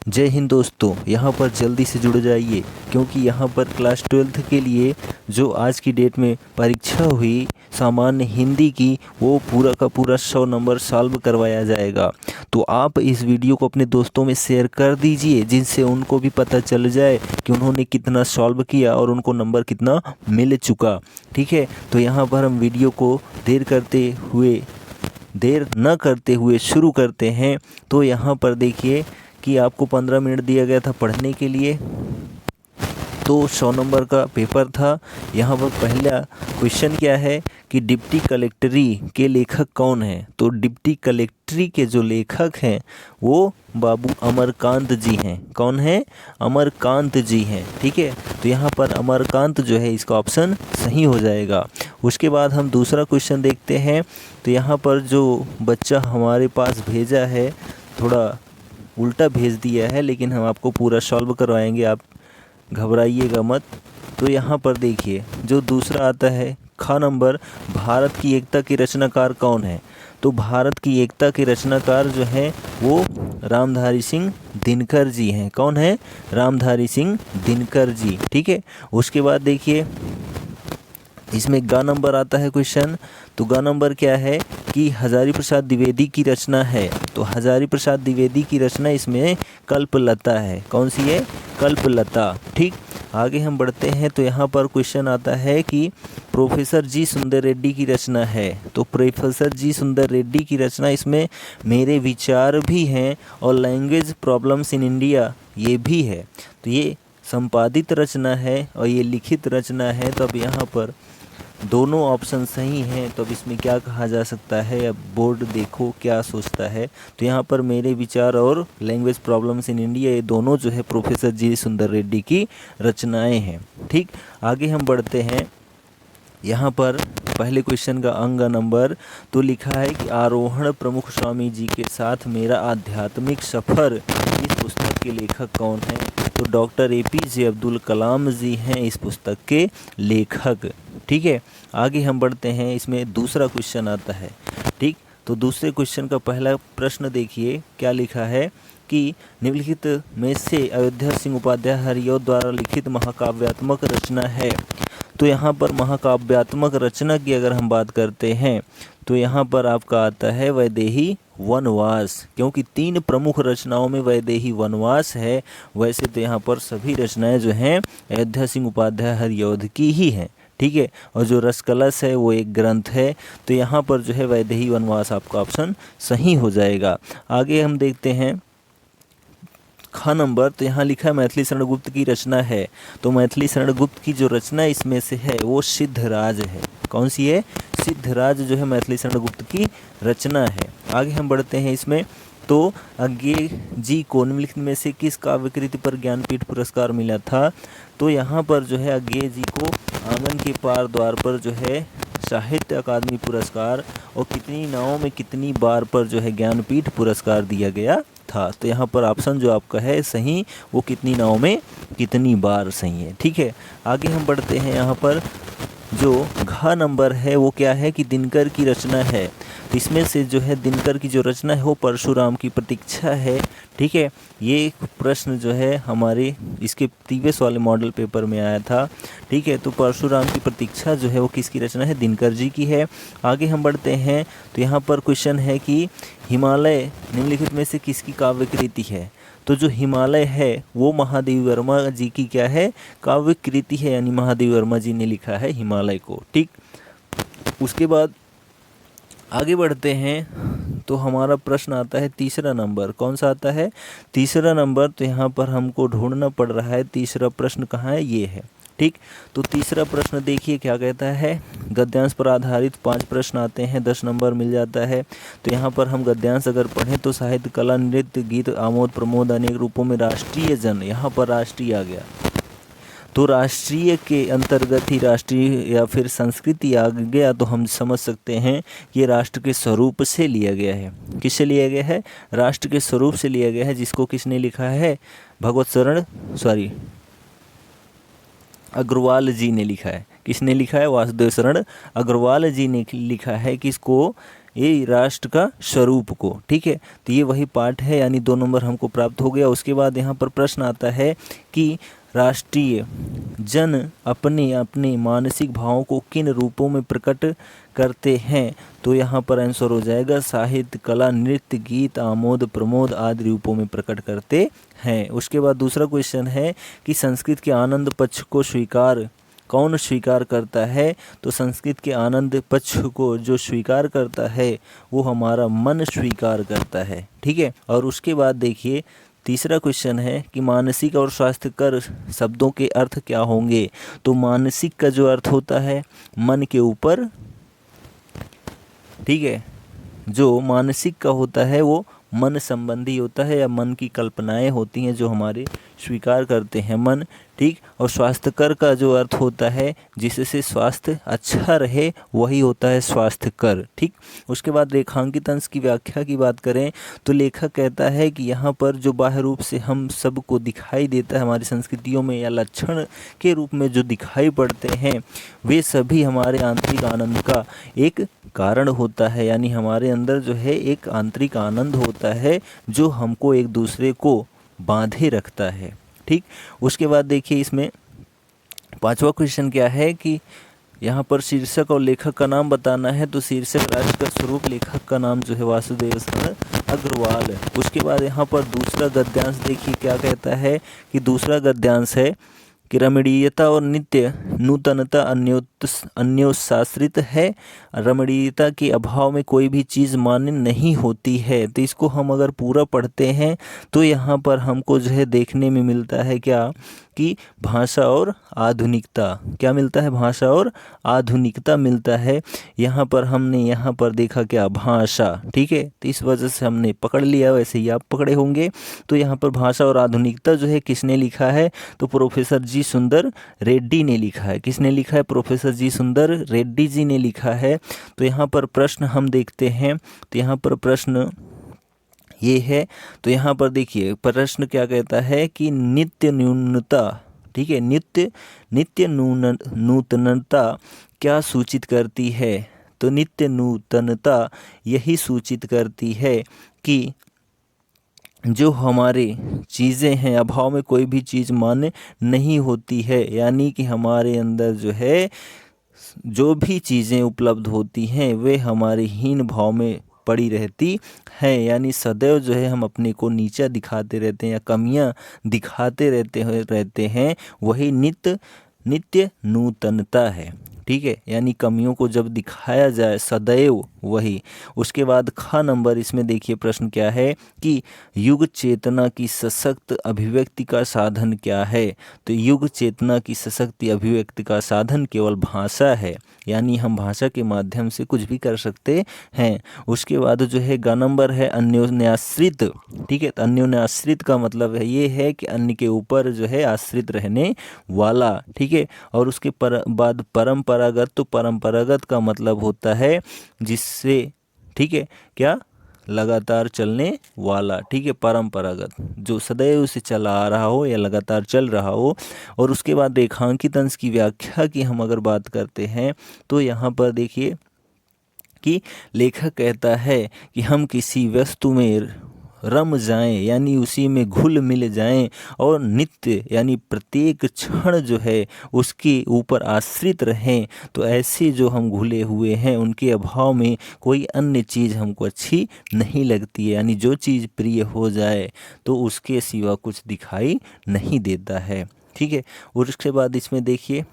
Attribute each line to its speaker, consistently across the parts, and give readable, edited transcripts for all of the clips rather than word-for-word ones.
Speaker 1: जय हिंद दोस्तों, यहाँ पर जल्दी से जुड़ जाइए क्योंकि यहाँ पर क्लास 12th के लिए जो आज की डेट में परीक्षा हुई सामान्य हिंदी की, वो पूरा का पूरा 100 नंबर सॉल्व करवाया जाएगा। तो आप इस वीडियो को अपने दोस्तों में शेयर कर दीजिए जिनसे उनको भी पता चल जाए कि उन्होंने कितना सॉल्व किया और उनको नंबर कितना मिल चुका। ठीक है, तो यहाँ पर हम वीडियो को देर न करते हुए शुरू करते हैं। तो यहाँ पर देखिए कि आपको 15 मिनट दिया गया था पढ़ने के लिए, तो 100 नंबर का पेपर था। यहाँ पर पहला क्वेश्चन क्या है कि डिप्टी कलेक्टरी के लेखक कौन हैं। तो डिप्टी कलेक्टरी के जो लेखक हैं वो बाबू अमरकांत जी हैं। कौन है? अमरकांत जी हैं। ठीक है, तो यहाँ पर अमरकांत जो है इसका ऑप्शन सही हो जाएगा। उसके बाद हम दूसरा क्वेश्चन देखते हैं। तो यहाँ पर जो बच्चा हमारे पास भेजा है थोड़ा उल्टा भेज दिया है, लेकिन हम आपको पूरा सॉल्व करवाएंगे, आप घबराइएगा मत। तो यहाँ पर देखिए जो दूसरा आता है ख नंबर, भारत की एकता के रचनाकार कौन है। तो भारत की एकता के रचनाकार जो हैं वो रामधारी सिंह दिनकर जी हैं। कौन है? रामधारी सिंह दिनकर जी। ठीक है, उसके बाद देखिए इसमें ग नंबर आता है क्वेश्चन। तो ग नंबर क्या है कि हजारी प्रसाद द्विवेदी की रचना है। तो हजारी प्रसाद द्विवेदी की रचना इसमें कल्पलता है। कौन सी है? कल्पलता। ठीक, आगे हम बढ़ते हैं। तो यहाँ पर क्वेश्चन आता है कि प्रोफेसर जी सुंदर रेड्डी की रचना है। तो प्रोफेसर जी सुंदर रेड्डी की रचना इसमें मेरे विचार भी हैं और लैंग्वेज प्रॉब्लम्स इन इंडिया ये भी है। तो ये संपादित रचना है और ये लिखित रचना है। तो अब यहाँ पर दोनों ऑप्शन सही हैं। तो अब इसमें क्या कहा जा सकता है, अब बोर्ड देखो क्या सोचता है। तो यहाँ पर मेरे विचार और लैंग्वेज प्रॉब्लम्स इन इंडिया ये दोनों जो है प्रोफेसर जी सुंदर रेड्डी की रचनाएं हैं। ठीक, आगे हम बढ़ते हैं। यहाँ पर पहले क्वेश्चन का अंग नंबर तो लिखा है कि आरोहण प्रमुख स्वामी जी के साथ मेरा आध्यात्मिक सफ़र, इस पुस्तक के लेखक कौन है। तो डॉक्टर APJ अब्दुल कलाम जी हैं इस पुस्तक के लेखक। ठीक है, आगे हम बढ़ते हैं। इसमें दूसरा क्वेश्चन आता है। ठीक, तो दूसरे क्वेश्चन का पहला प्रश्न देखिए क्या लिखा है कि निम्नलिखित में से अयोध्या सिंह उपाध्याय हरिऔध द्वारा लिखित महाकाव्यात्मक रचना है। तो यहाँ पर महाकाव्यात्मक रचना की अगर हम बात करते हैं तो यहाँ पर आपका आता है वैदेही वनवास, क्योंकि 3 प्रमुख रचनाओं में वैदेही वनवास है। वैसे तो यहाँ पर सभी रचनाएं जो हैं अयोध्या सिंह उपाध्याय हरिऔध की ही हैं। ठीक है, और जो रसकलश है वो एक ग्रंथ है। तो यहाँ पर जो है वैदेही वनवास आपका ऑप्शन सही हो जाएगा। आगे हम देखते हैं ख नंबर। तो यहाँ लिखा है मैथिली शरण गुप्त की रचना है। तो मैथिली शरण गुप्त की जो रचना इसमें से है वो सिद्धराज है। कौन सी है? सिद्धराज जो है मैथिली शरण गुप्त की रचना है। आगे हम बढ़ते हैं इसमें। तो अज्ञेय जी को निम्नलिखित में से किस काव्य कृति पर ज्ञानपीठ पुरस्कार मिला था। तो यहाँ पर जो है अज्ञेय जी को आंगन के पार द्वार पर जो है साहित्य अकादमी पुरस्कार और कितनी नावों में कितनी बार पर जो है ज्ञानपीठ पुरस्कार दिया गया था। तो यहाँ पर ऑप्शन जो आपका है सही वो कितनी नावों में कितनी बार सही है। ठीक है, आगे हम बढ़ते हैं। यहाँ पर जो घ नंबर है वो क्या है कि दिनकर की रचना है। तो इसमें से जो है दिनकर की जो रचना है वो परशुराम की प्रतीक्षा है। ठीक है, ये प्रश्न जो है हमारे इसके प्रीवियस वाले मॉडल पेपर में आया था। ठीक है, तो परशुराम की प्रतीक्षा जो है वो किसकी रचना है? दिनकर जी की है। आगे हम बढ़ते हैं। तो यहाँ पर क्वेश्चन है कि हिमालय निम्नलिखित में से किसकी काव्य कृति है। तो जो हिमालय है वो महादेवी वर्मा जी की क्या है? काव्य कृति है, यानी महादेवी वर्मा जी ने लिखा है हिमालय को। ठीक, उसके बाद आगे बढ़ते हैं। तो हमारा प्रश्न आता है तीसरा नंबर। कौन सा आता है? तीसरा नंबर। तो यहाँ पर हमको ढूंढना पड़ रहा है तीसरा प्रश्न कहाँ है, ये है। ठीक, तो तीसरा प्रश्न देखिए क्या कहता है। गद्यांश पर आधारित 5 प्रश्न आते हैं, 10 नंबर मिल जाता है। तो यहाँ पर हम गद्यांश अगर पढ़ें तो साहित्य, कला, नृत्य, गीत, आमोद प्रमोद अनेक रूपों में राष्ट्रीय जन, यहाँ पर राष्ट्रीय आ गया। तो राष्ट्रीय के अंतर्गत ही राष्ट्रीय या फिर संस्कृति आ गया। तो हम समझ सकते हैं कि ये राष्ट्र के स्वरूप से लिया गया है। किससे लिया गया है? राष्ट्र के स्वरूप से लिया गया है, जिसको किसने लिखा है? अग्रवाल जी ने लिखा है। किसने लिखा है? वासुदेव शरण अग्रवाल जी ने लिखा है। किसको? ये राष्ट्र का स्वरूप को। ठीक है, तो ये वही पाठ है, यानी 2 नंबर हमको प्राप्त हो गया। उसके बाद यहाँ पर प्रश्न आता है कि राष्ट्रीय जन अपने अपने मानसिक भावों को किन रूपों में प्रकट करते हैं, तो यहाँ पर आंसर हो जाएगा साहित्य, कला, नृत्य, गीत, आमोद प्रमोद आदि रूपों में प्रकट करते हैं। उसके बाद दूसरा क्वेश्चन है कि संस्कृत के आनंद पक्ष को कौन स्वीकार करता है, तो संस्कृत के आनंद पक्ष को जो स्वीकार करता है वो हमारा मन स्वीकार करता है। ठीक है, और उसके बाद देखिए तीसरा क्वेश्चन है कि मानसिक और स्वास्थ्यकर शब्दों के अर्थ क्या होंगे, तो मानसिक का जो अर्थ होता है मन के ऊपर, ठीक है, जो मानसिक का होता है वो मन संबंधी होता है या मन की कल्पनाएं होती हैं जो हमारे स्वीकार करते हैं मन। ठीक, और स्वास्थ्यकर का जो अर्थ होता है जिससे स्वास्थ्य अच्छा रहे वही होता है स्वास्थ्यकर। ठीक, उसके बाद रेखांकित अंश की व्याख्या की बात करें तो लेखक कहता है कि यहाँ पर जो बाह्य रूप से हम सबको दिखाई देता है हमारी संस्कृतियों में या लक्षण के रूप में जो दिखाई पड़ते हैं वे सभी हमारे आंतरिक आनंद का एक कारण होता है, यानी हमारे अंदर जो है एक आंतरिक आनंद होता है जो हमको एक दूसरे को बांधे रखता है। ठीक, उसके बाद देखिए इसमें 5वां क्वेश्चन क्या है कि यहाँ पर शीर्षक और लेखक का नाम बताना है, तो शीर्षक राष्ट्र का स्वरूप, लेखक का नाम जो है वासुदेव अग्रवाल। उसके बाद यहाँ पर दूसरा गद्यांश देखिए क्या कहता है कि दूसरा गद्यांश है कि रमणीयता और नित्य नूतनता अन्योशाश्रित है, रमणीयता के अभाव में कोई भी चीज़ मान्य नहीं होती है। तो इसको हम अगर पूरा पढ़ते हैं तो यहाँ पर हमको जो है देखने में मिलता है क्या कि भाषा और आधुनिकता, क्या मिलता है, भाषा और आधुनिकता मिलता है। यहाँ पर हमने यहाँ पर देखा क्या, भाषा। ठीक है, तो इस वजह से हमने पकड़ लिया, वैसे ही आप पकड़े होंगे। तो यहाँ पर भाषा और आधुनिकता जो है किसने लिखा है, तो प्रोफेसर जी सुंदर रेड्डी ने लिखा है। किसने लिखा है, प्रोफेसर जी सुंदर रेड्डी जी ने लिखा है। तो यहाँ पर प्रश्न हम देखते हैं, तो यहाँ पर प्रश्न ये है, तो यहाँ पर देखिए प्रश्न क्या कहता है कि नित्य न्यूनता, ठीक है, नित्य नूतनता क्या सूचित करती है, तो नित्य नूतनता यही सूचित करती है कि जो हमारे चीज़ें हैं अभाव में कोई भी चीज़ मान्य नहीं होती है, यानी कि हमारे अंदर जो है जो भी चीज़ें उपलब्ध होती हैं वे हमारे हीन भाव में पड़ी रहती हैं, यानी सदैव जो है हम अपने को नीचा दिखाते रहते हैं या कमियां दिखाते रहते हैं, वही नित्य नूतनता है। ठीक है, यानी कमियों को जब दिखाया जाए सदैव वही। उसके बाद ख नंबर इसमें देखिए प्रश्न क्या है कि युग चेतना की सशक्त अभिव्यक्ति का साधन क्या है, तो युग चेतना की सशक्त अभिव्यक्ति का साधन केवल भाषा है, यानी हम भाषा के माध्यम से कुछ भी कर सकते हैं। उसके बाद जो है ग नंबर है अन्योन्याश्रित। ठीक है, तो अन्योन्याश्रित का मतलब है ये है कि अन्य के ऊपर जो है आश्रित रहने वाला। ठीक है, और उसके बाद परंपरागत, तो परंपरागत का मतलब होता है जिससे, ठीक है, क्या, लगातार चलने वाला। ठीक है, परंपरागत जो सदैव से चला आ रहा हो या लगातार चल रहा हो। और उसके बाद रेखांकित अंश की व्याख्या की हम अगर बात करते हैं तो यहाँ पर देखिए कि लेखक कहता है कि हम किसी वस्तु में रम जाएं, यानी उसी में घुल मिल जाएं और नित्य यानी प्रत्येक क्षण जो है उसके ऊपर आश्रित रहें। तो ऐसे जो हम घुले हुए हैं उनके अभाव में कोई अन्य चीज़ हमको अच्छी नहीं लगती है, यानी जो चीज़ प्रिय हो जाए तो उसके सिवा कुछ दिखाई नहीं देता है। ठीक है, और उसके बाद इसमें देखिए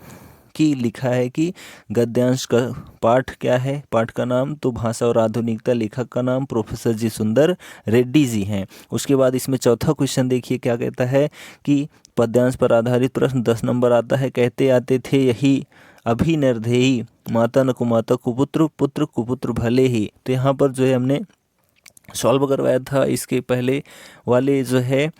Speaker 1: कि लिखा है कि गद्यांश का पाठ क्या है, पाठ का नाम तो भाषा और आधुनिकता, लेखक का नाम प्रोफेसर जी सुंदर रेड्डी जी हैं। उसके बाद इसमें चौथा क्वेश्चन देखिए क्या कहता है कि पद्यांश पर आधारित प्रश्न 10 नंबर आता है। कहते आते थे यही अभी निर्धेयी, माता न कुमाता कुपुत्र, पुत्र कुपुत्र भले ही। तो यहाँ पर जो है हमने सॉल्व करवाया था, इसके पहले वाले जो है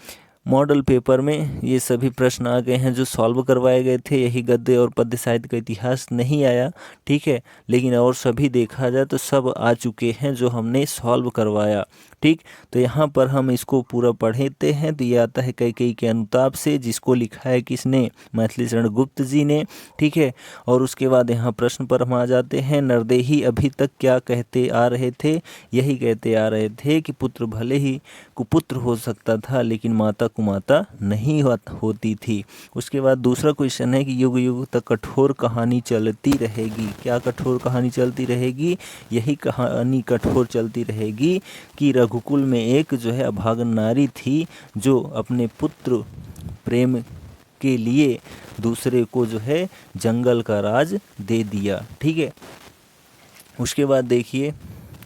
Speaker 1: मॉडल पेपर में ये सभी प्रश्न आ गए हैं जो सॉल्व करवाए गए थे। यही गद्य और पद्य साहित्य का इतिहास नहीं आया, ठीक है, लेकिन और सभी देखा जाए तो सब आ चुके हैं जो हमने सॉल्व करवाया। ठीक। तो यहाँ पर हम इसको पूरा पढ़ते हैं तो ये आता है कैकेयी के अनुताप से, जिसको लिखा है किसने, मैथिली शरण गुप्त जी ने। ठीक है। और उसके बाद यहाँ प्रश्न पर हम आ जाते हैं। नरदेही अभी तक क्या कहते आ रहे थे, यही कहते आ रहे थे कि पुत्र भले ही कुपुत्र हो सकता था लेकिन माता कुमाता नहीं होती थी। उसके बाद दूसरा क्वेश्चन है कि युग युग तक कठोर कहानी चलती रहेगी। क्या कठोर कहानी चलती रहेगी, यही कहानी कठोर चलती रहेगी कि रघुकुल में एक जो है अभागन नारी थी जो अपने पुत्र प्रेम के लिए दूसरे को जो है जंगल का राज दे दिया। ठीक है। उसके बाद देखिए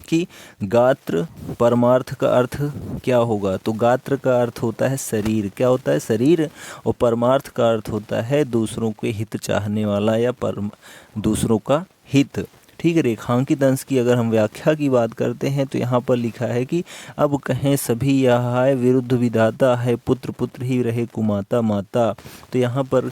Speaker 1: कि गात्र परमार्थ का अर्थ क्या होगा। तो गात्र का अर्थ होता है शरीर, क्या होता है, शरीर। और परमार्थ का अर्थ होता है दूसरों के हित चाहने वाला या दूसरों का हित। ठीक है। रेखांकित अंश की अगर हम व्याख्या की बात करते हैं तो यहाँ पर लिखा है कि अब कहें सभी यह है विरुद्ध विधाता है, पुत्र पुत्र ही रहे कुमाता माता। तो यहाँ पर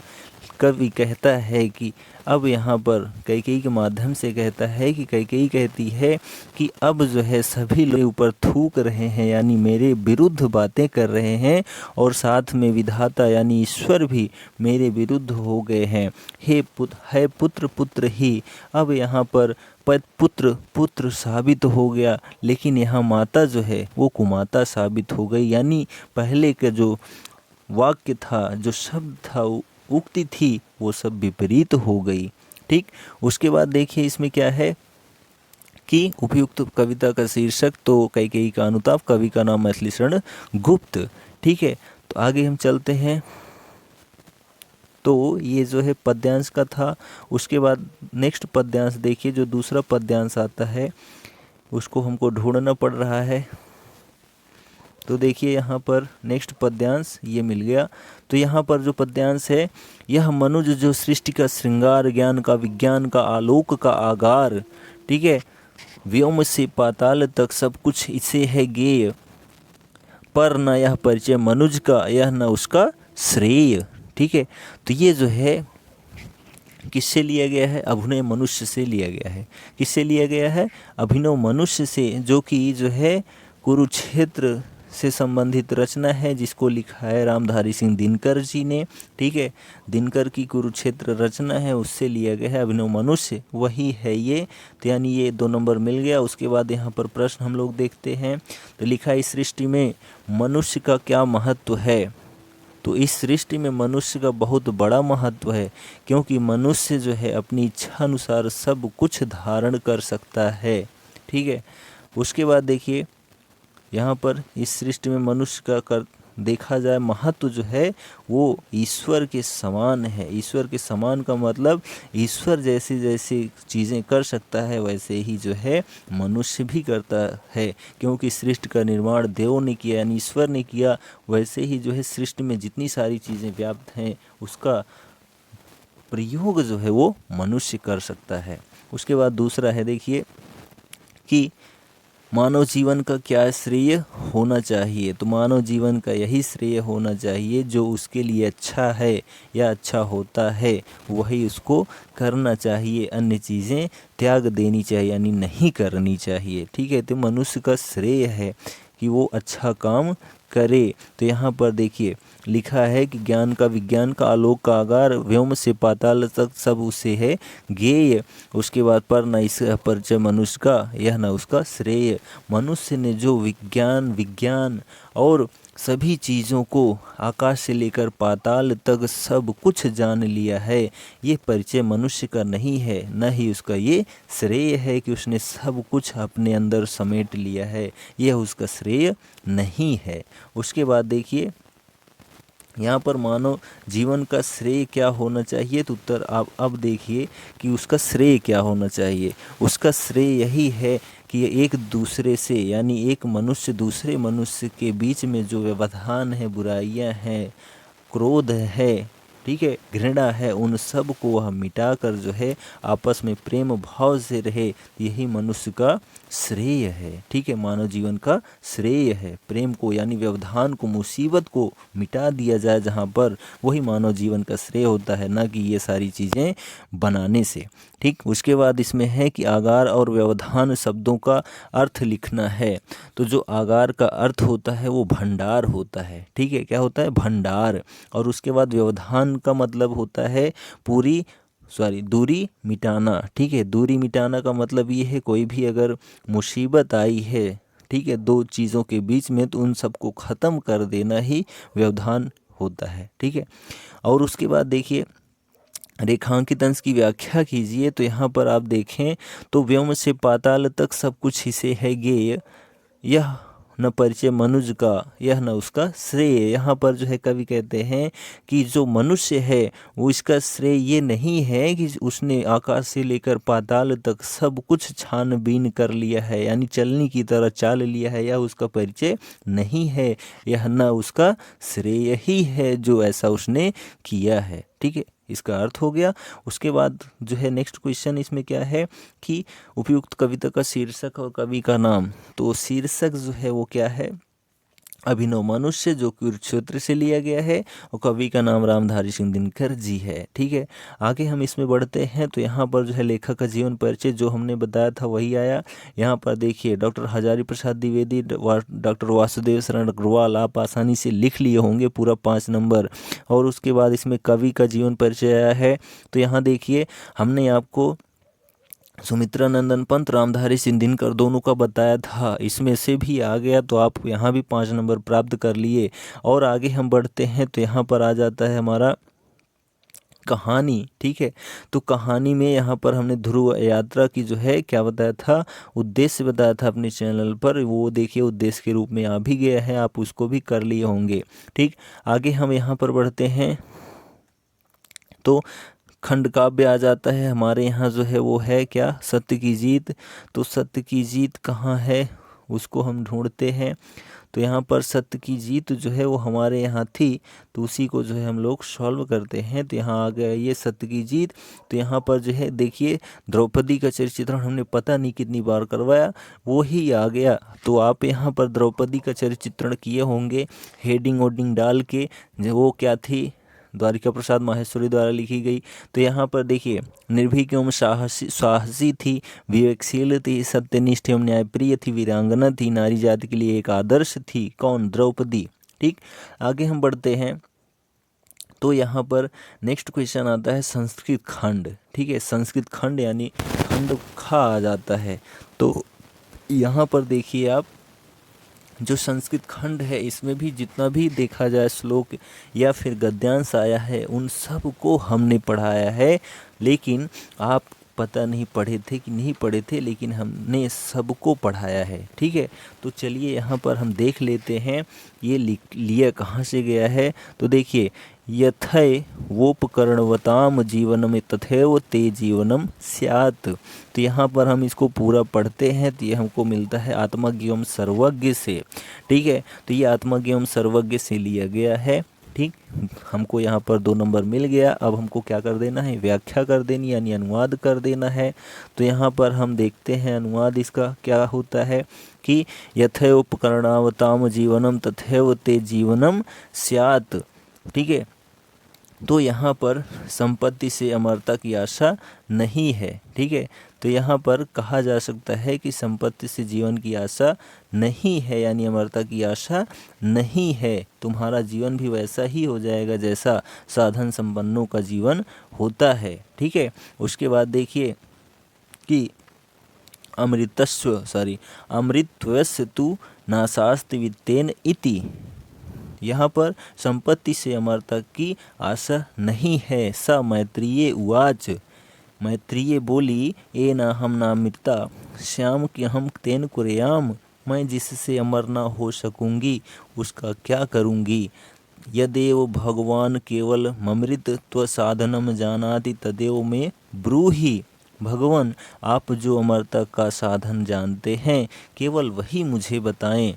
Speaker 1: कवि कहता है कि अब यहाँ पर कैकेयी के माध्यम से कहता है कि कैकेयी कहती है कि अब जो है सभी लोग ऊपर थूक रहे हैं, यानी मेरे विरुद्ध बातें कर रहे हैं, और साथ में विधाता यानी ईश्वर भी मेरे विरुद्ध हो गए हैं। हे पुत्र पुत्र ही, अब यहाँ पर पुत्र पुत्र साबित हो गया, लेकिन यहाँ माता जो है वो कुमाता साबित हो गई। यानी पहले का जो वाक्य था, जो शब्द था, उक्ति थी, वो सब विपरीत हो गई। ठीक। उसके बाद देखिए इसमें क्या है कि उपयुक्त कविता का शीर्षक तो कैकेयी का अनुताप, कवि का नाम मैथिली शरण गुप्त। ठीक है। तो आगे हम चलते हैं। तो ये जो है पद्यांश का था। उसके बाद नेक्स्ट पद्यांश देखिए, जो दूसरा पद्यांश आता है उसको हमको ढूंढना पड़ रहा है। तो देखिए यहाँ पर नेक्स्ट पद्यांश ये मिल गया। तो यहाँ पर जो पद्यांश है, यह मनुज जो सृष्टि का श्रृंगार, ज्ञान का विज्ञान का आलोक का आगार। ठीक है। व्योम से पाताल तक सब कुछ इसे है गेय, पर न यह परिचय मनुज का, यह न उसका श्रेय। ठीक है। तो ये जो है किससे लिया गया है, अभिनव मनुष्य से लिया गया है। किससे लिया गया है, अभिनव मनुष्य से, जो कि जो है कुरुक्षेत्र से संबंधित रचना है, जिसको लिखा है रामधारी सिंह दिनकर जी ने। ठीक है। दिनकर की कुरुक्षेत्र रचना है, उससे लिया गया है अभिनव मनुष्य, वही है ये। तो यानी ये 2 नंबर मिल गया। उसके बाद यहाँ पर प्रश्न हम लोग देखते हैं। तो लिखा है इस सृष्टि में मनुष्य का क्या महत्व है। तो इस सृष्टि में मनुष्य का बहुत बड़ा महत्व है, क्योंकि मनुष्य जो है अपनी इच्छा अनुसार सब कुछ धारण कर सकता है। ठीक है। उसके बाद देखिए यहाँ पर इस सृष्टि में मनुष्य का देखा जाए महत्व जो है वो ईश्वर के समान है। ईश्वर के समान का मतलब ईश्वर जैसी जैसी चीज़ें कर सकता है वैसे ही जो है मनुष्य भी करता है, क्योंकि सृष्टि का निर्माण देवों ने किया यानी ईश्वर ने किया। वैसे ही जो है सृष्टि में जितनी सारी चीज़ें व्याप्त हैं उसका प्रयोग जो है वो मनुष्य कर सकता है। उसके बाद दूसरा है देखिए कि मानव जीवन का क्या श्रेय होना चाहिए। तो मानव जीवन का यही श्रेय होना चाहिए जो उसके लिए अच्छा है या अच्छा होता है वही उसको करना चाहिए, अन्य चीज़ें त्याग देनी चाहिए यानी नहीं करनी चाहिए। ठीक है। तो मनुष्य का श्रेय है कि वो अच्छा काम करे। तो यहाँ पर देखिए लिखा है कि ज्ञान का विज्ञान का आलोक का आगार, व्योम से पाताल तक सब उसे है गेय। उसके बाद पर न इसका परिचय मनुष्य का, यह न उसका श्रेय। मनुष्य ने जो विज्ञान और सभी चीज़ों को आकाश से लेकर पाताल तक सब कुछ जान लिया है, ये परिचय मनुष्य का नहीं है, न ही उसका ये श्रेय है कि उसने सब कुछ अपने अंदर समेट लिया है, यह उसका श्रेय नहीं है। उसके बाद देखिए यहाँ पर मानव जीवन का श्रेय क्या होना चाहिए। तो उत्तर आप अब देखिए कि उसका श्रेय क्या होना चाहिए। उसका श्रेय यही है कि एक दूसरे से यानी एक मनुष्य दूसरे मनुष्य के बीच में जो व्यवधान है, बुराइयां हैं, क्रोध है, ठीक है, घृणा है, उन सब को वह मिटाकर जो है आपस में प्रेम भाव से रहे, यही मनुष्य का श्रेय है। ठीक है, मानव जीवन का श्रेय है। प्रेम को यानी व्यवधान को, मुसीबत को मिटा दिया जाए जहाँ पर, वही मानव जीवन का श्रेय होता है, ना कि ये सारी चीज़ें बनाने से। ठीक, उसके बाद इसमें है कि आगार और व्यवधान शब्दों का अर्थ लिखना है। तो जो आगार का अर्थ होता है वो भंडार होता है। ठीक है, क्या होता है? भंडार। और उसके बाद व्यवधान का मतलब होता है दूरी मिटाना। ठीक है, दूरी मिटाना का मतलब ये है कोई भी अगर मुसीबत आई है, ठीक है, दो चीज़ों के बीच में, तो उन सबको ख़त्म कर देना ही व्यवधान होता है। ठीक है, और उसके बाद देखिए रेखांकित अंश की व्याख्या कीजिए। तो यहाँ पर आप देखें तो व्योम से पाताल तक सब कुछ हिस्से है गेय, यह न परिचय मनुज का, यह न उसका श्रेय। यहाँ पर जो है कवि कहते हैं कि जो मनुष्य है वो इसका श्रेय ये नहीं है कि उसने आकाश से लेकर पाताल तक सब कुछ छानबीन कर लिया है, यानी चलनी की तरह चाल लिया है, यह उसका परिचय नहीं है, यह न उसका श्रेय ही है जो ऐसा उसने किया है। ठीक है, इसका अर्थ हो गया। उसके बाद जो है नेक्स्ट क्वेश्चन इसमें क्या है कि उपयुक्त कविता का शीर्षक और कवि का नाम। तो शीर्षक जो है वो क्या है? अभिनव मनुष्य, जो कुरुक्षेत्र से लिया गया है, और कवि का नाम रामधारी सिंह दिनकर जी है। ठीक है, आगे हम इसमें बढ़ते हैं। तो यहाँ पर जो है लेखक का जीवन परिचय जो हमने बताया था वही आया। यहाँ पर देखिए डॉक्टर हजारी प्रसाद द्विवेदी, डॉक्टर वासुदेव शरण अग्रवाल, आप आसानी से लिख लिए होंगे पूरा 5 नंबर। और उसके बाद इसमें कवि का जीवन परिचय आया है। तो यहाँ देखिए हमने आपको सुमित्रा नंदन पंत, रामधारी सिंह दिनकर दोनों का बताया था, इसमें से भी आ गया तो आप यहाँ भी 5 नंबर प्राप्त कर लिए। और आगे हम बढ़ते हैं तो यहाँ पर आ जाता है हमारा कहानी। ठीक है, तो कहानी में यहाँ पर हमने ध्रुव यात्रा की जो है क्या बताया था, उद्देश्य बताया था अपने चैनल पर, वो देखिए उद्देश्य के रूप में आ भी गया है, आप उसको भी कर लिए होंगे। ठीक, आगे हम यहाँ पर बढ़ते हैं तो खंड काव्य आ जाता है हमारे यहाँ जो है वो है क्या, सत्य की जीत। तो सत्य की जीत कहाँ है उसको हम ढूंढते हैं। तो यहाँ पर सत्य की जीत जो है वो हमारे यहाँ थी, तो उसी को जो है हम लोग सॉल्व करते हैं। तो यहाँ आ गया ये सत्य की जीत। तो यहाँ पर जो है देखिए द्रौपदी का चरित्र चित्रण हमने पता नहीं कितनी बार करवाया, वो ही आ गया। तो आप यहाँ पर द्रौपदी का चरित्र चित्रण किए होंगे हेडिंग ओडिंग डाल के, जो वो क्या थी, द्वारिका प्रसाद माहेश्वरी द्वारा लिखी गई। तो यहाँ पर देखिए निर्भीक एवं साहसी थी, विवेकशील थी, सत्यनिष्ठ एवं न्यायप्रिय थी, वीरांगना थी, नारी जाति के लिए एक आदर्श थी। कौन? द्रौपदी। ठीक, आगे हम बढ़ते हैं तो यहाँ पर नेक्स्ट क्वेश्चन आता है संस्कृत खंड। ठीक है, संस्कृत खंड यानी खंड खा आ जाता है। तो यहाँ पर देखिए आप जो संस्कृत खंड है इसमें भी जितना भी देखा जाए श्लोक या फिर गद्यांश आया है उन सब को हमने पढ़ाया है, लेकिन आप पता नहीं पढ़े थे कि नहीं पढ़े थे, लेकिन हमने सबको पढ़ाया है। ठीक है, तो चलिए यहाँ पर हम देख लेते हैं ये लिया कहाँ से गया है। तो देखिए यथै वोपकरणवताम जीवनम तथैव ते जीवनम स्यात्। तो यहाँ पर हम इसको पूरा पढ़ते हैं तो ये हमको मिलता है आत्मज्ञ एवं सर्वज्ञ से। ठीक है, तो ये आत्मज्ञ एवं सर्वज्ञ से लिया गया है। ठीक, हमको यहाँ पर 2 नंबर मिल गया। अब हमको क्या कर देना है, व्याख्या कर देनी यानी अनुवाद कर देना है। तो यहाँ पर हम देखते हैं अनुवाद इसका क्या होता है कि यथैवोपकरणावताम जीवनम तथैव ते जीवनम स्यात्। ठीक है, तो यहाँ पर संपत्ति से अमरता की आशा नहीं है। ठीक है, तो यहाँ पर कहा जा सकता है कि संपत्ति से जीवन की आशा नहीं है, यानी अमरता की आशा नहीं है। तुम्हारा जीवन भी वैसा ही हो जाएगा जैसा साधन संपन्नों का जीवन होता है। ठीक है, उसके बाद देखिए कि अमृतत्वस्य तु नाशास्ति वित्तेन इति। यहाँ पर संपत्ति से अमरता की आशा नहीं है। स मैत्रेयी उवाच, मैत्रेयी बोली, ए न हम नामृता श्याम कि हम तेन कुर्याम। मैं जिससे अमर न हो सकूंगी उसका क्या करूंगी। यदेव भगवान केवल ममृत त्व साधनम जानाति तदेव में ब्रूहि। भगवान आप जो अमरता का साधन जानते हैं केवल वही मुझे बताएं।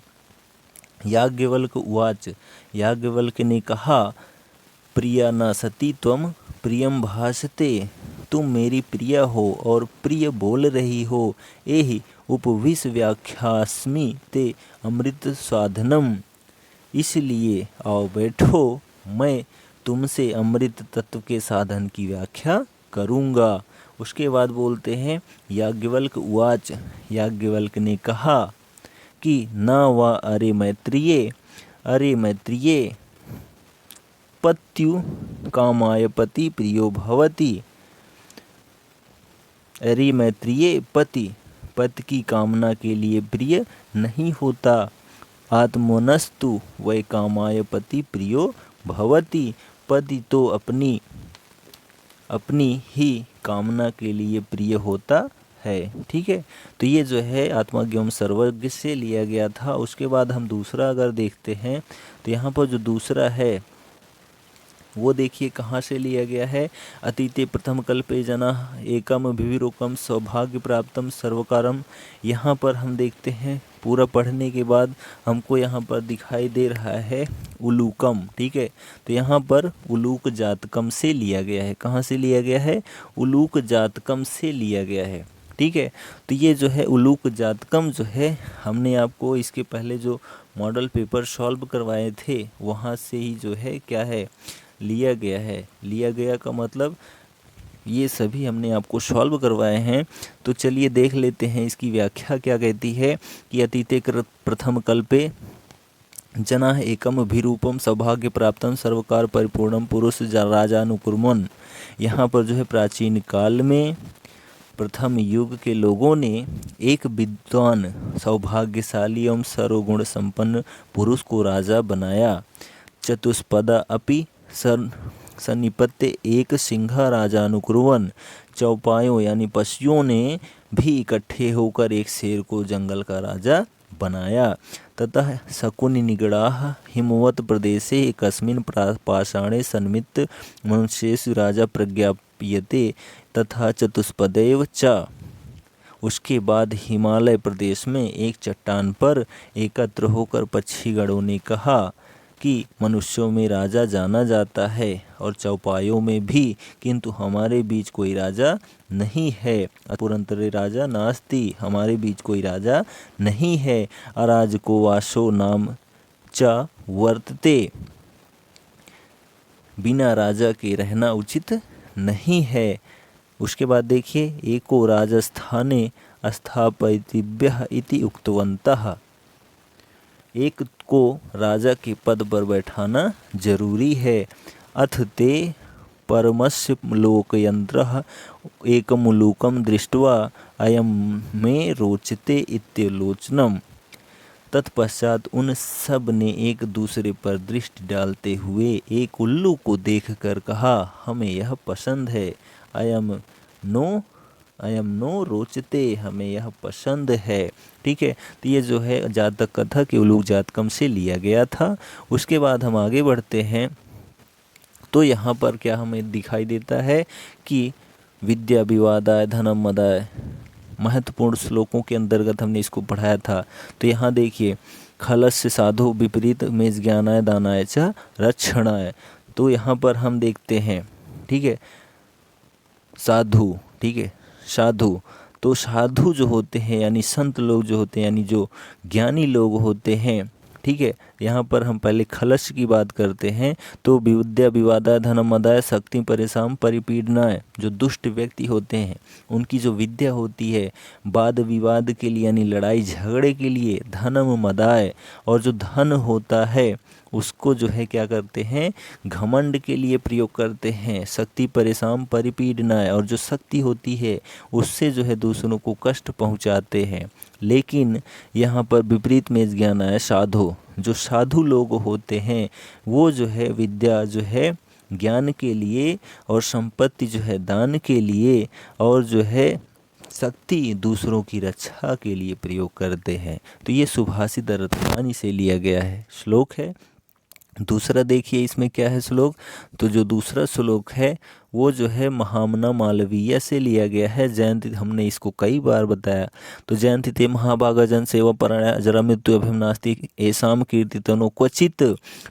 Speaker 1: याज्ञवल्क्य उवाच, याज्ञवल्क्य ने कहा प्रिया न सती त्वम प्रियम भाषते, तुम मेरी प्रिय हो और प्रिय बोल रही हो। एहि उपविश व्याख्यास्मि ते अमृत साधनम, इसलिए आओ बैठो, मैं तुमसे अमृत तत्व के साधन की व्याख्या करूँगा। उसके बाद बोलते हैं याज्ञवल्क उवाच, याज्ञवल्क ने कहा कि न वा अरे मैत्रिये, अरे मैत्रिये, पत्यु कामाय पति प्रियो भवति। अरे मैत्रिये, पति की कामना के लिए प्रिय नहीं होता। आत्मनस्तु वै कामाय पति प्रियो भवति, पति तो अपनी ही कामना के लिए प्रिय होता है। ठीक है, तो ये जो है आत्मज्ञ एवं सर्वज्ञ से लिया गया था। उसके बाद हम दूसरा अगर देखते हैं तो यहाँ पर जो दूसरा है वो देखिए कहाँ से लिया गया है। अतीते प्रथम कल्पे जना एकम विविरोकम सौभाग्य प्राप्तम सर्वकारम। यहाँ पर हम देखते हैं पूरा पढ़ने के बाद हमको यहाँ पर दिखाई दे रहा है उलूकम। ठीक है, तो यहाँ पर उलूक जातकम से लिया गया है। कहाँ से लिया गया है? उलूक जातकम से लिया गया है। ठीक है, तो ये जो है उलूक जातकम जो है हमने आपको इसके पहले जो मॉडल पेपर सॉल्व करवाए थे वहाँ से ही जो है क्या है लिया गया है। लिया गया का मतलब ये सभी हमने आपको सॉल्व करवाए हैं। तो चलिए देख लेते हैं इसकी व्याख्या क्या कहती है कि अतीते प्रथम कल्पे जना एकम अभिरूपम सौभाग्य प्राप्तम सर्वकार परिपूर्णम पुरुष राजानुकुर्मन। यहाँ पर जो है प्राचीन काल में प्रथम युग के लोगों ने एक विद्वान सौभाग्यशाली एवं सर्वगुण संपन्न पुरुष को राजा बनाया। चतुष्पदा अपि सन्निपत्य एक सिंहा राजानुकुर्वन। चौपायों यानी पशुओं ने भी इकट्ठे होकर एक शेर को जंगल का राजा बनाया। ततः शकुनि निगड़ाः हिमवत प्रदेशे एकस्मिन् पाषाणे सन्मित मनुष्येषु राजा प्रज्ञाप्यते तथा चतुष्पदैव च। उसके बाद हिमालय प्रदेश में एक चट्टान पर एकत्र होकर पक्षीगणों ने कहा कि मनुष्यों में राजा जाना जाता है और चौपायों में भी, किंतु हमारे बीच कोई राजा नहीं है। पुरंतरे राजा नास्ति, हमारे बीच कोई राजा नहीं है। अराजको वासो नाम च वर्तते, बिना राजा के रहना उचित नहीं है। उसके बाद देखिए एको राजस्थाने स्थापयितव्यः इति उक्तवन्तः। एक को राजा के पद पर बैठाना जरूरी है। अथ ते परमस्य लोकयंत्रः एकमुलूकम दृष्ट्वा अयम में रोचते इत्योलोचनम। तत्पश्चात उन सब ने एक दूसरे पर दृष्टि डालते हुए एक उल्लू को देखकर कहा, हमें यह पसंद है। अयम नो रोचते, हमें यह पसंद है। ठीक है, तो ये जो है जातक कथा के उलूक जातकम से लिया गया था। उसके बाद हम आगे बढ़ते हैं तो यहाँ पर क्या हमें दिखाई देता है कि विद्या विवादाय धनम मदाय, महत्वपूर्ण श्लोकों के अंतर्गत हमने इसको पढ़ाया था। तो यहाँ देखिए खलस्य साधु विपरीत मेज ज्ञानाय दानाय च रक्षणाय। तो यहाँ पर हम देखते हैं, ठीक है, साधु, ठीक है, साधु। तो साधु जो होते हैं यानी संत लोग जो होते हैं यानी जो ज्ञानी लोग होते हैं, ठीक है, यहाँ पर हम पहले खलश की बात करते हैं। तो विद्या विवादाय धनम मदाय शक्ति परेशान परिपीडनाय, जो दुष्ट व्यक्ति होते हैं उनकी जो विद्या होती है वाद विवाद के लिए यानी लड़ाई झगड़े के लिए, धनम मदाय, और जो धन होता है उसको जो है क्या करते हैं घमंड के लिए प्रयोग करते हैं। शक्ति परेशान परिपीडनाय, और जो शक्ति होती है उससे जो है दूसरों को कष्ट पहुंचाते हैं। लेकिन यहाँ पर विपरीत में ज्ञान आया साधु, जो साधु लोग होते हैं वो जो है विद्या जो है ज्ञान के लिए और संपत्ति जो है दान के लिए और जो है शक्ति दूसरों की रक्षा के लिए प्रयोग करते हैं। तो ये सुभाषित अर्थवाणी से लिया गया है श्लोक है। दूसरा देखिए इसमें क्या है श्लोक, तो जो दूसरा श्लोक है वो जो है महामना मालवीय से लिया गया है। जयंती, हमने इसको कई बार बताया। तो जयंती ते महाभागा जन सेवा परायण जरा मृत्यु अभिम नास्ति ऐसाम कीर्तितनो क्वचित।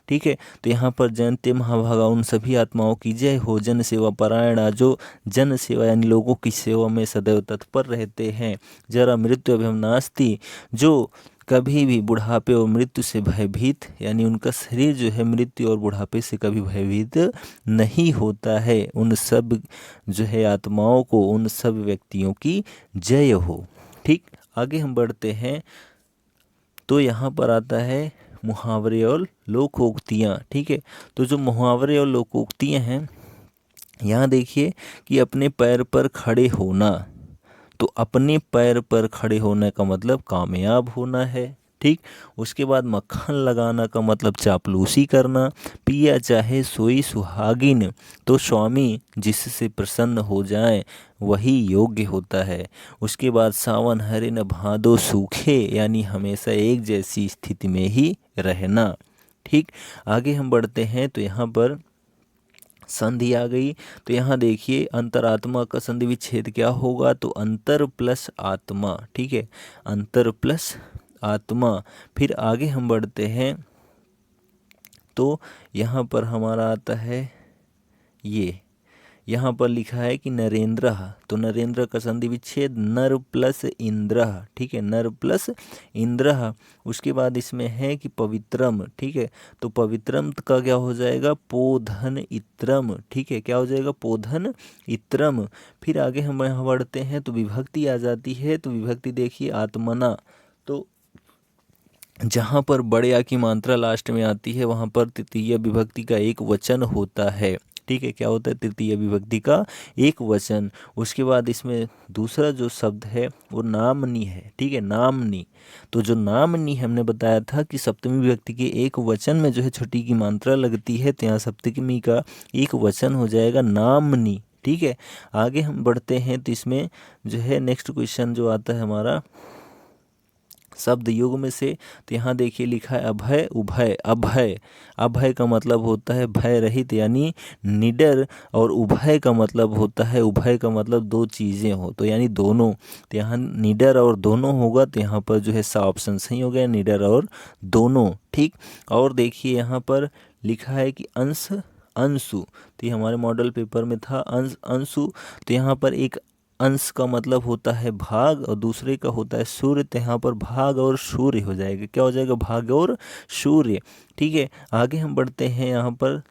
Speaker 1: ठीक है, तो यहाँ पर जयंती महाभागा उन सभी आत्माओं की जय हो, जन सेवा परायणा जो जन सेवा यानी लोगों की सेवा में सदैव तत्पर रहते हैं, जरा मृत्यु अभिम नास्ति जो कभी भी बुढ़ापे और मृत्यु से भयभीत, यानी उनका शरीर जो है मृत्यु और बुढ़ापे से कभी भयभीत नहीं होता है। उन सब जो है आत्माओं को, उन सब व्यक्तियों की जय हो। ठीक, आगे हम बढ़ते हैं तो यहाँ पर आता है मुहावरे और लोकोक्तियाँ। ठीक है, तो जो मुहावरे और लोकोक्तियाँ हैं, यहाँ देखिए कि अपने पैर पर खड़े होना, तो अपने पैर पर खड़े होने का मतलब कामयाब होना है। ठीक, उसके बाद मक्खन लगाना का मतलब चापलूसी करना, पिया चाहे सोई सुहागिन, तो स्वामी जिससे प्रसन्न हो जाए वही योग्य होता है। उसके बाद सावन हरे न भादो सूखे, यानी हमेशा एक जैसी स्थिति में ही रहना। ठीक, आगे हम बढ़ते हैं तो यहाँ पर संधि आ गई। तो यहाँ देखिए अंतरात्मा का संधि विच्छेद क्या होगा, तो अंतर प्लस आत्मा। ठीक है, अंतर प्लस आत्मा। फिर आगे हम बढ़ते हैं तो यहाँ पर हमारा आता है ये, यहाँ पर लिखा है कि नरेंद्र, तो नरेंद्र का संधि विच्छेद नर प्लस इंद्र। ठीक है, नर प्लस इंद्र। उसके बाद इसमें है कि पवित्रम। ठीक है, तो पवित्रम का क्या हो जाएगा, पोधन इत्रम। ठीक है, क्या हो जाएगा, पोधन इत्रम। फिर आगे हम यहाँ बढ़ते हैं तो विभक्ति आ जाती है। तो विभक्ति देखिए आत्मना, तो जहाँ पर बड़े आ की मात्रा लास्ट में आती है वहाँ पर तृतीय विभक्ति का एक वचन होता है। ठीक है, क्या होता है, तृतीय विभक्ति का एक वचन। उसके बाद इसमें दूसरा जो शब्द है वो नामनी है। ठीक है, नामनी। तो जो नामनी हमने बताया था कि सप्तमी विभक्ति के एक वचन में जो है छठी की मात्रा लगती है, तो यहाँ सप्तमी का एक वचन हो जाएगा नामनी। ठीक है, आगे हम बढ़ते हैं तो इसमें जो है नेक्स्ट क्वेश्चन जो आता है हमारा शब्द युग में से, तो यहाँ देखिए लिखा है अभय उभय। अभय, अभय का मतलब होता है भय रहित यानी निडर, और उभय का मतलब होता है, उभय का मतलब दो चीज़ें हो, तो यानी दोनों। तो यहाँ निडर और दोनों होगा, तो यहाँ पर जो है सा ऑप्शन सही हो गया, निडर और दोनों। ठीक, और देखिए यहाँ पर लिखा है कि अंश अंशु, तो ये हमारे मॉडल पेपर में था अंश अंशु। तो यहाँ पर एक अंश का मतलब होता है भाग और दूसरे का होता है सूर्य, तो यहाँ पर भाग और सूर्य हो जाएगा। क्या हो जाएगा, भाग और सूर्य। ठीक है, आगे हम बढ़ते हैं। यहाँ पर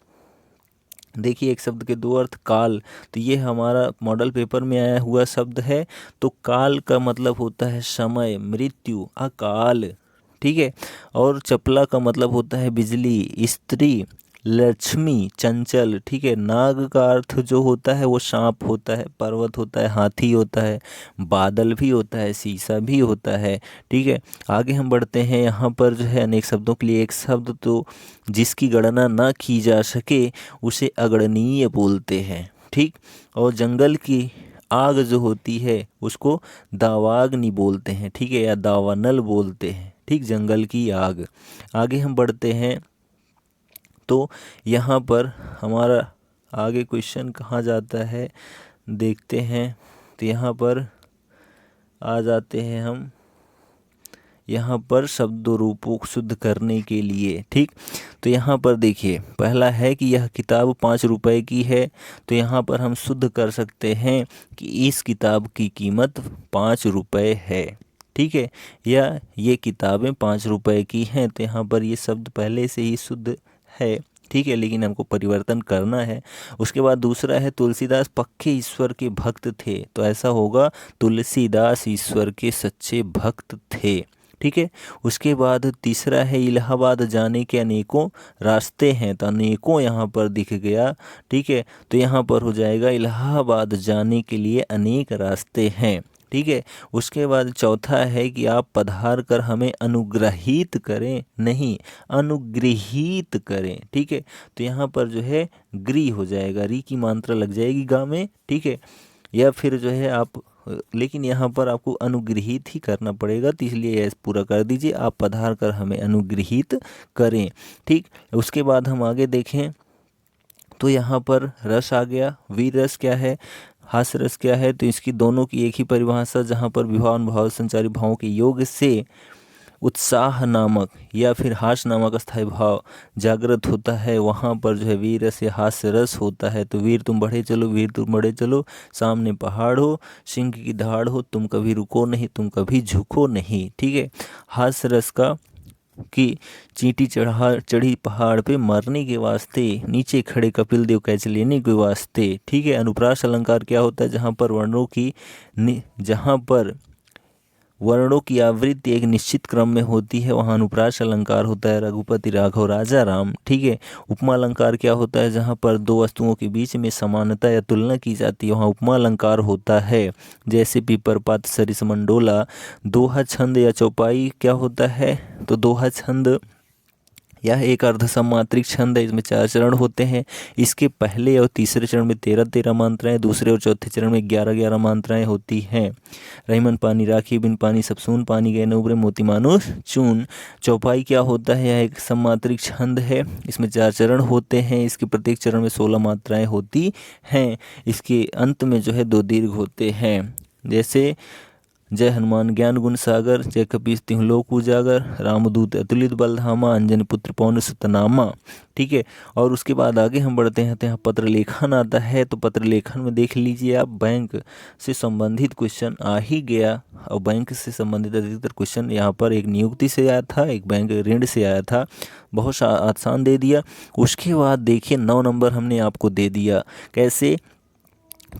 Speaker 1: देखिए एक शब्द के दो अर्थ, काल, तो ये हमारा मॉडल पेपर में आया हुआ शब्द है। तो काल का मतलब होता है समय, मृत्यु, अकाल। ठीक है, और चपला का मतलब होता है बिजली, स्त्री, लक्ष्मी, चंचल। ठीक है, नाग का अर्थ जो होता है वो सांप होता है, पर्वत होता है, हाथी होता है, बादल भी होता है, शीशा भी होता है। ठीक है, आगे हम बढ़ते हैं। यहाँ पर जो है अनेक शब्दों के लिए एक शब्द, तो जिसकी गणना ना की जा सके उसे अगणनीय बोलते हैं। ठीक, और जंगल की आग जो होती है उसको दावाग्नि बोलते हैं। ठीक है, या दावानल बोलते हैं। ठीक, जंगल की आग। आगे हम बढ़ते हैं तो यहाँ पर हमारा आगे क्वेश्चन कहाँ जाता है देखते हैं। तो यहाँ पर आ जाते हैं हम यहाँ पर शब्दों रूपों को शुद्ध करने के लिए। ठीक, तो यहाँ पर देखिए पहला है कि यह किताब 5 रुपए की है, तो यहाँ पर हम शुद्ध कर सकते हैं कि इस किताब की कीमत 5 रुपए है। ठीक है, या ये किताबें 5 रुपए की हैं, तो यहाँ पर ये शब्द पहले से ही शुद्ध है। ठीक है, लेकिन हमको परिवर्तन करना है। उसके बाद दूसरा है तुलसीदास पक्के ईश्वर के भक्त थे, तो ऐसा होगा तुलसीदास ईश्वर के सच्चे भक्त थे। ठीक है, उसके बाद तीसरा है इलाहाबाद जाने के अनेकों रास्ते हैं, तो अनेकों यहाँ पर दिख गया। ठीक है, तो यहाँ पर हो जाएगा इलाहाबाद जाने के लिए अनेक रास्ते हैं। ठीक है, उसके बाद चौथा है कि आप पधार कर हमें अनुग्रहित करें, नहीं अनुगृहीत करें। ठीक है, तो यहाँ पर जो है ग्री हो जाएगा, री की मात्रा लग जाएगी गा में। ठीक है, या फिर जो है आप लेकिन यहाँ पर आपको अनुग्रहित ही करना पड़ेगा, तो इसलिए यह पूरा कर दीजिए। आप पधार कर हमें अनुग्रहित करें। ठीक, उसके बाद हम आगे देखें तो यहाँ पर रस आ गया। वीर रस क्या है, हास्य रस क्या है, तो इसकी दोनों की एक ही परिभाषा, जहाँ पर विभावन भाव संचारी भावों के योग से उत्साह नामक या फिर हास नामक अस्थायी भाव जागृत होता है, वहाँ पर जो है वीर रस या हास्य रस होता है। तो वीर तुम बढ़े चलो, वीर तुम बढ़े चलो, सामने पहाड़ हो, सिंह की दहाड़ हो, तुम कभी रुको नहीं, तुम कभी झुको नहीं। ठीक है, हास्य रस का कि चींटी चढ़ी पहाड़ पे मरने के वास्ते, नीचे खड़े कपिल देव कैच लेने के वास्ते। ठीक है, अनुप्रास अलंकार क्या होता है, जहाँ पर वर्णों की आवृत्ति एक निश्चित क्रम में होती है, वहाँ अनुप्रास अलंकार होता है। रघुपति राघव राजा राम। ठीक है, उपमा अलंकार क्या होता है, जहाँ पर दो वस्तुओं के बीच में समानता या तुलना की जाती है, वहाँ उपमा अलंकार होता है। जैसे पीपर पात सरिस मंडोला। दोहा छंद या चौपाई क्या होता है, तो दोहा छंद यह एक अर्ध सम्मात्रिक छंद है, इसमें 4 चरण होते हैं। इसके पहले और तीसरे चरण में 13-13 मात्राएं, दूसरे और चौथे चरण में 11-11 मात्राएं होती हैं। रहीमन पानी राखी बिन पानी सब सून, पानी गए न उबरे मोती मानुष चून। चौपाई क्या होता है, यह एक सम्मात्रिक छंद है, इसमें 4 चरण होते हैं। इसके प्रत्येक चरण में 16 मात्राएं होती हैं। इसके अंत में जो है 2 दीर्घ होते हैं। जैसे जय हनुमान ज्ञान गुण सागर, जय कपीस तिहुँ लोक उजागर, रामदूत अतुलित बलधामा, अंजनी पुत्र पवन सुत नामा। ठीक है, और उसके बाद आगे हम बढ़ते हैं तो यहाँ पत्र लेखन आता है। तो पत्र लेखन में देख लीजिए आप, बैंक से संबंधित क्वेश्चन आ ही गया, और बैंक से संबंधित अधिकतर क्वेश्चन यहाँ पर एक नियुक्ति से आया था, एक बैंक ऋण से आया था, बहुत आसान दे दिया। उसके बाद देखिए 9 नंबर हमने आपको दे दिया। कैसे,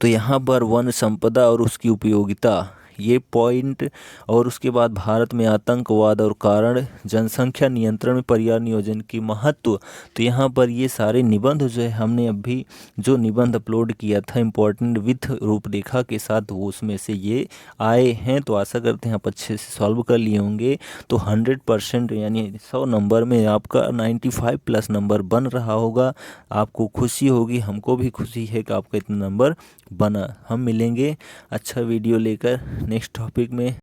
Speaker 1: तो यहाँ पर वन संपदा और उसकी उपयोगिता, ये पॉइंट, और उसके बाद भारत में आतंकवाद और कारण, जनसंख्या नियंत्रण में पर्यावरण नियोजन की महत्व। तो यहाँ पर ये सारे निबंध जो है हमने अभी जो निबंध अपलोड किया था इम्पोर्टेंट विथ रूपरेखा के साथ, वो उसमें से ये आए हैं। तो आशा करते हैं आप अच्छे से सॉल्व कर लिए होंगे। तो 100% यानी 100 नंबर में आपका 95+ नंबर बन रहा होगा। आपको खुशी होगी, हमको भी खुशी है कि आपका इतना नंबर बना। हम मिलेंगे अच्छा वीडियो लेकर नेक्स्ट टॉपिक में।